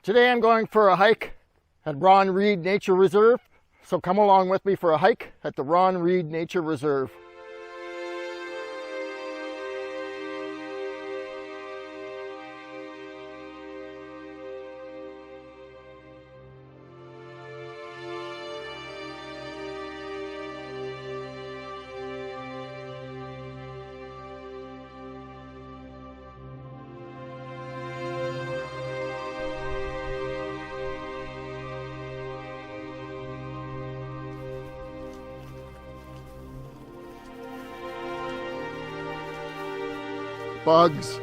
Today I'm going for a hike at Ron Reed Nature Reserve, so come along with me for a hike at the Ron Reed Nature Reserve. Bugs.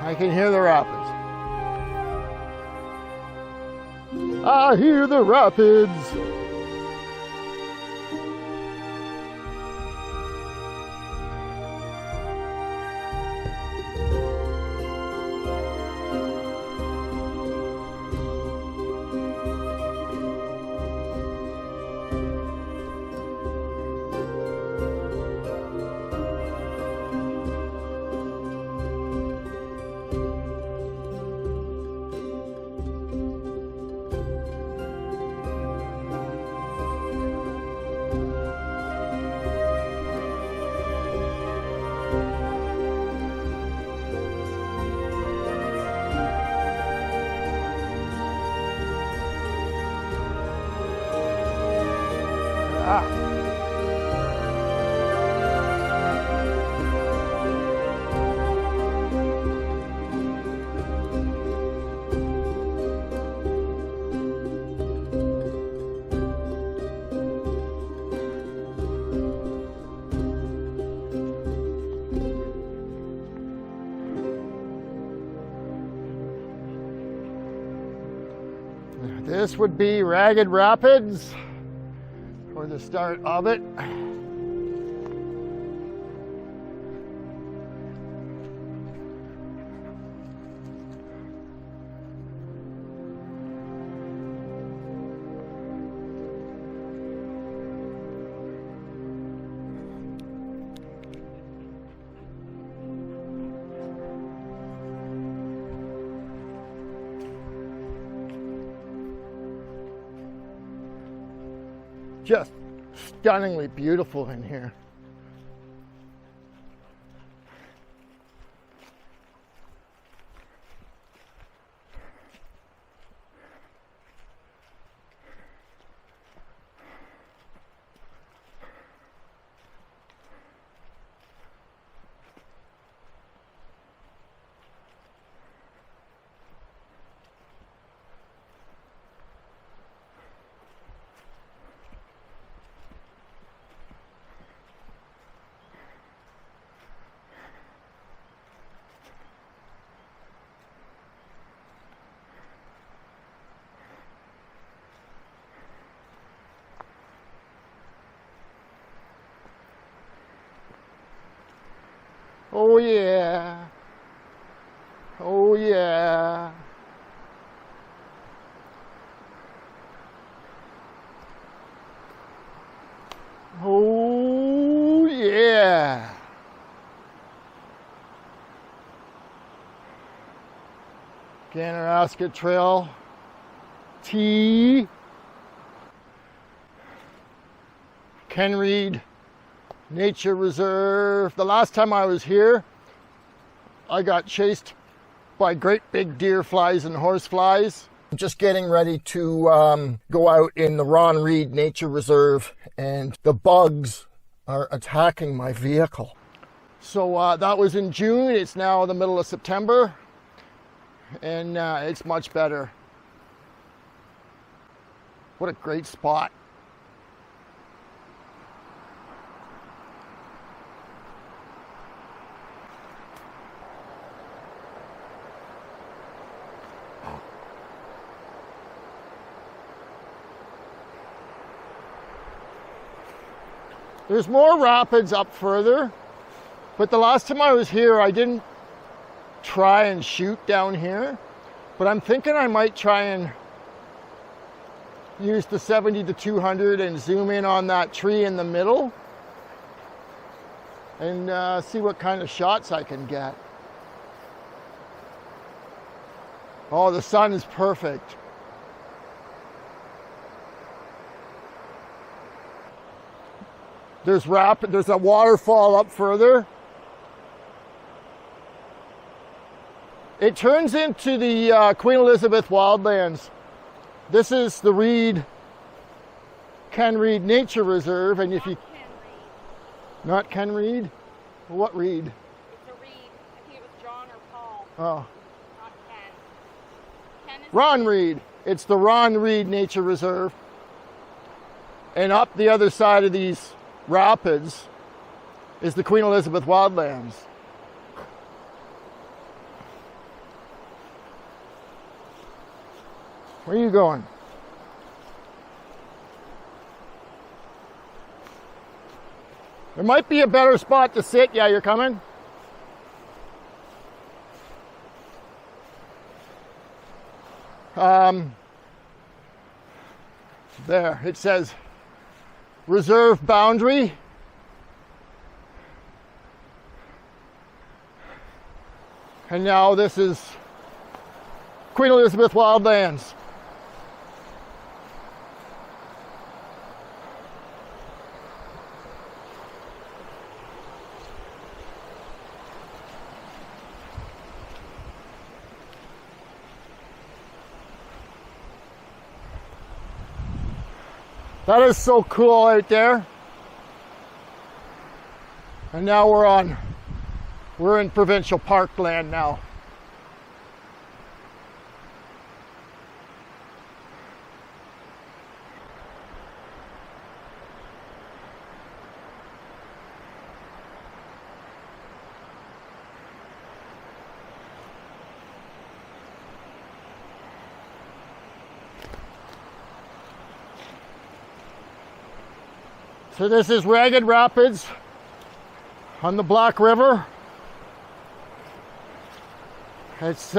I can hear the rapids. I hear the rapids. This would be Ragged Rapids, or the start of it. Just stunningly beautiful in here. Oh yeah. Oh yeah. Oh yeah. Ganaraska Trail T. Ken Reed Nature Reserve. The last time I was here, I got chased by great big deer flies and horse flies. I'm just getting ready to go out in the Ron Reed Nature Reserve, and the bugs are attacking my vehicle. So that was in June. It's now the middle of September, and it's much better. What a great spot. There's more rapids up further, but the last time I was here, I didn't try and shoot down here, but I'm thinking I might try and use the 70-200 and zoom in on that tree in the middle and see what kind of shots I can get. Oh, the sun is perfect. There's a waterfall up further. It turns into the Queen Elizabeth Wildlands. This is the Ken Reed Nature Reserve, and if you... Not Ken Reed? What Reed? It's a Reed. I think it was John or Paul. Oh. Not Ken. Ken is Ron Reed. It's the Ron Reed Nature Reserve. And up the other side of these rapids is the Queen Elizabeth Wildlands. Where are you going? There might be a better spot to sit. Yeah, you're coming? There, it says reserve boundary. And now this is Queen Elizabeth Wildlands. That is so cool out there. And now we're in provincial parkland now. So this is Ragged Rapids on the Black River. It's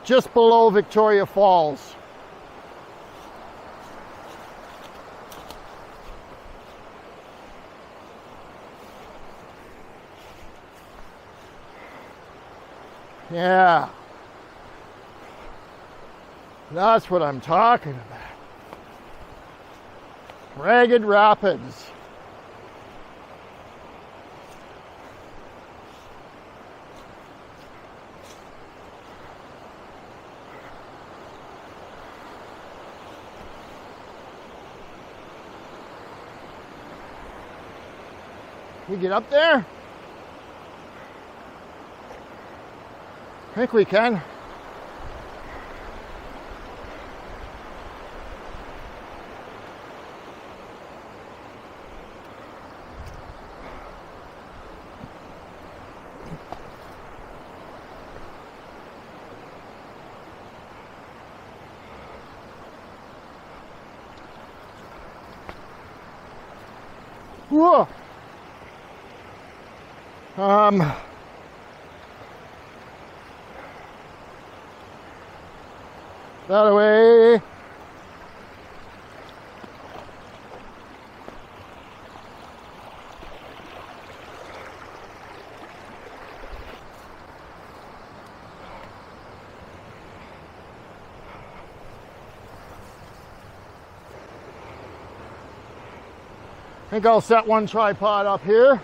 just below Victoria Falls. Yeah, that's what I'm talking about. Ragged Rapids. We get up there? I think we can. Whoa. That way. I think I'll set one tripod up here.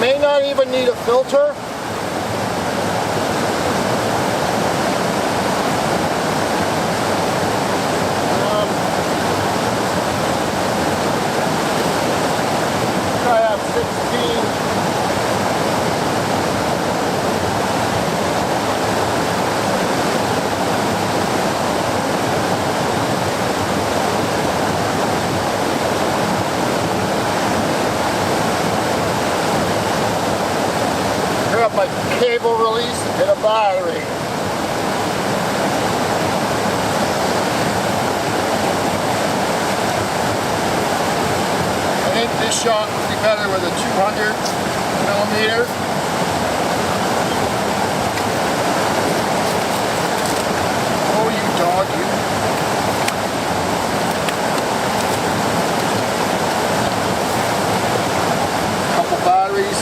May not even need a filter. I have 16. Grab my cable release and hit a battery. I think this shot would be better with a 200 millimeter. Oh, you dog, you. Couple batteries.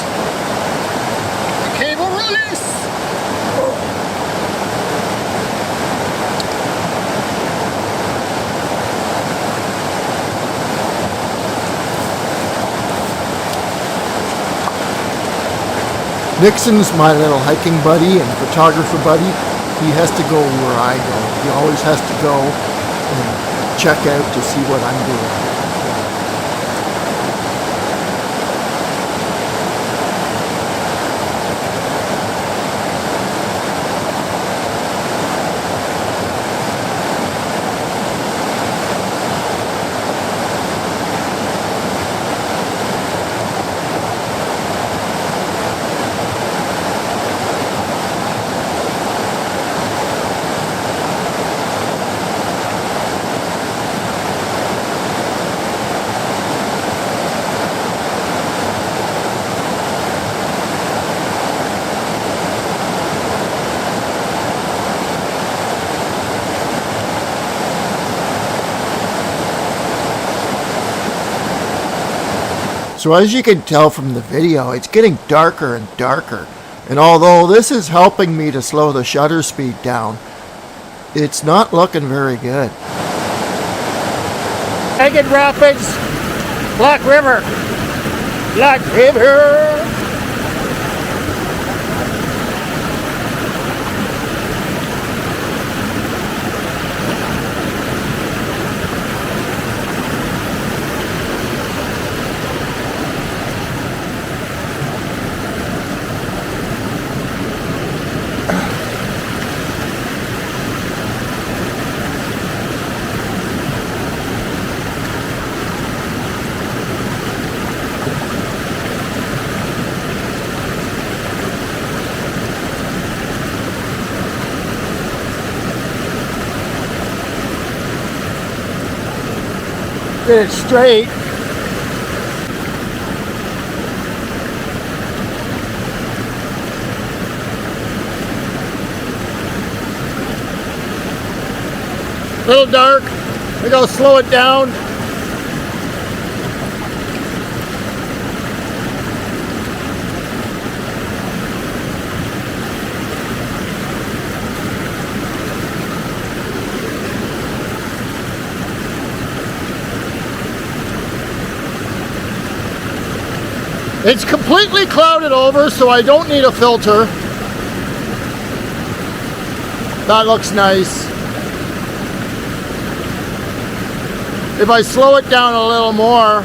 Cable release! Nixon's my little hiking buddy and photographer buddy. He has to go where I go. He always has to go and check out to see what I'm doing. So as you can tell from the video, it's getting darker and darker. And although this is helping me to slow the shutter speed down, it's not looking very good. Agate Rapids, Black River. Black River. Get it straight. A little dark. We gotta slow it down. It's completely clouded over, so I don't need a filter. That looks nice. If I slow it down a little more,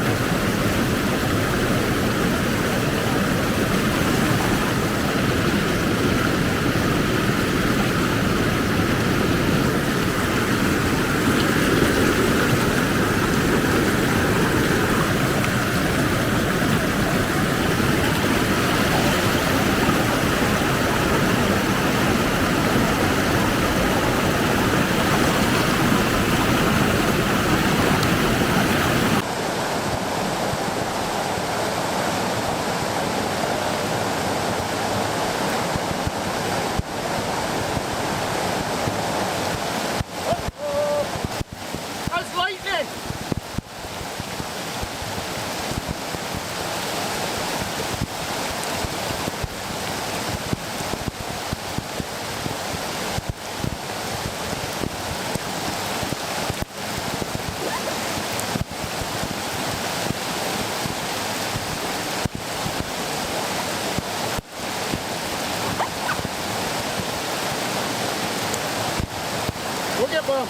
I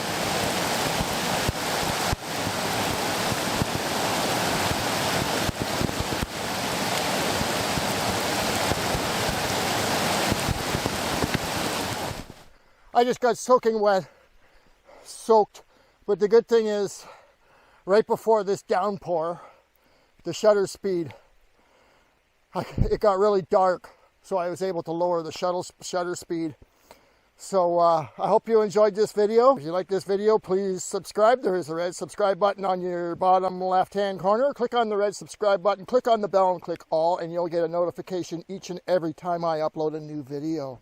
just got soaking wet, soaked, but the good thing is, right before this downpour, the shutter speed, it got really dark, so I was able to lower the shutter speed. So I hope you enjoyed this video. If you like this video, please subscribe. There is a red subscribe button on your bottom left-hand corner. Click on the red subscribe button, click on the bell, and click all, and you'll get a notification each and every time I upload a new video.